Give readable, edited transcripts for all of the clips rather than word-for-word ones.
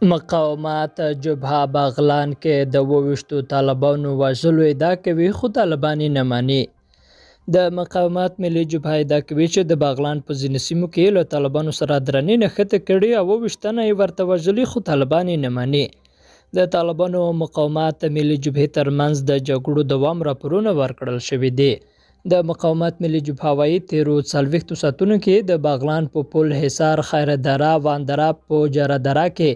مقاومت جبهه بغلان کې د 22 طالبانو وژلو ادعا کوي خو طالبان یې نه مني. د مقاومت ملي جبهه ادعا کوي چې د بغلان په ځینو سیمو کې له طالبانو سره درنې نښتې کړي او 22 تنه یې ورته وژلي خو طالبان یې نه مني. د طالبانو او مقاومت ملي جبهې ترمنځ د جګړو دوام راپورونه ورکړل شوي دي. د مقاومت ملي جبهه وايي تیرو 40 ساعتونو کې د بغلان په پل حصار خیره دره واندره په جره دره کې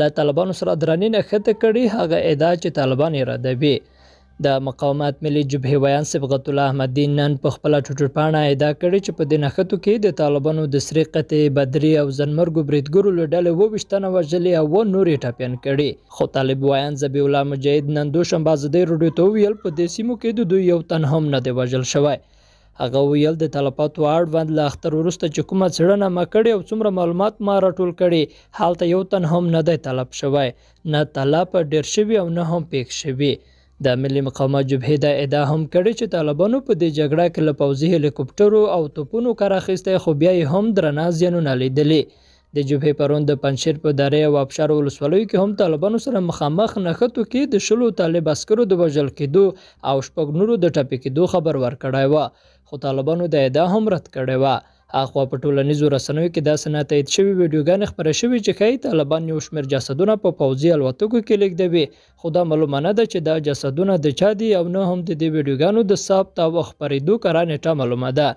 له طالبانو سره درنې نښتې کړي هغه ادعا چې طالبان یې ردوي. د مقاومت ملي جبهې ویان صبغت الله احمدي نن په خپله ټویټر پاڼه ادعا کړې چې په دې نښتو کې د طالبانو د سرې قطعې بدري او ځنمرګو بریدګرو له ډلې 22 تنه وژلي او 9 نور یې ټپیان کړي. خو طالب ویان ذبیح الله مجاهد نن دوشنبه ازادۍ راډیو ته وویل په دې سیمو کې د دوی یو تن هم نه دی وژل شوی. هغه ویل د تلفاتو اړوند له اختر وروسته چې کومه څېړنه ما کړې او څومره معلومات ما راټول کړي هلته یو تن هم نه دی طلب شوی، نه طلب ډېر شوي او نه هم پیښ شوي. د ملي مقاومت جبهې دا ادعا هم کړې چې طالبانو په دې جګړه کې له پوځي هلیکوپټرو او توپونو کار اخیستی خو بیا یې هم درنه زیانونه لیدلي. د جبهې پرون د پنجشیر په دره او ابشار ولسوالیو کې هم طالبانو سره مخامخ نښتو کې د 10 طالب عسکرو د وژل کېدو او 6 نورو د ټپي کېدو خبر ورکړی و، خو طالبانو د ادعا هم رد کړې وه. اخوا په ټولنیزو رسنیو کې داسې نه تایید شوي ویډیوګانې خپرې شوي چې ښایي طالبان یو شمېر جسدونه په پوځي الوتکو کې لیږدوي، خو دا معلومه نه ده چې دا جسدونه د چا دي او نه هم د دې ویډیوګانو د ثبت او خپرېدو کره نیټه معلومه ده.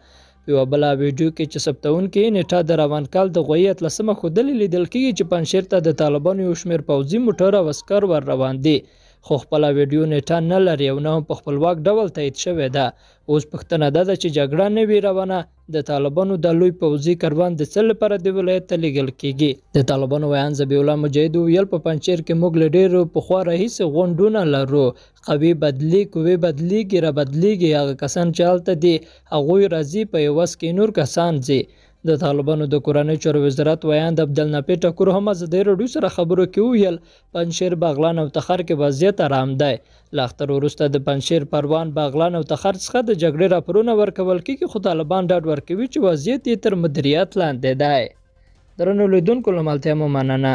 په یوه بله ویډیو کې چې ثبتونکي نیټه د روان کال د غویي 13 ښودلې لیدل کېږي چې پنجشیر ته د طالبانو یو شمېر پوځي موټر او عسکر ور روان دي، خو خپله ویډیو نیټه نه لري او نه هم په خپلواک ډول تایید شوې ده. اوس پوښتنه دا ده چې جګړه نه وي روانه، د طالبانو د لوی پوځي کاروان د څه لپاره د ولایت ته لیږل کېږي. د طالبانو ویان ذبیح الله مجاهد وویل په پنجشیر کې موږ له ډېرو پخوا راهیسې غونډونه لرو، قوې بدلیږي را بدلیږي، هغه کسان چې هلته دي هغوی راځي، په یو وس کې نور کسان ځي. د طالبانو د کورنۍ چارو وزارت ویان د عبدالنافع ټکور هم ازادۍ راډیو سره خبرو کې وویل پنجشیر بغلان او تخار کې وضعیت ارام دی. له اختر وروسته د پنجشیر پروان بغلان او تخار څخه د جګړې راپورونه ورکول کېږي، خو طالبان ډاډ ورکوي چې وضعیت یې تر مدیریت لاندې دی. درنو لیدونکو له ملتیا مو مننه.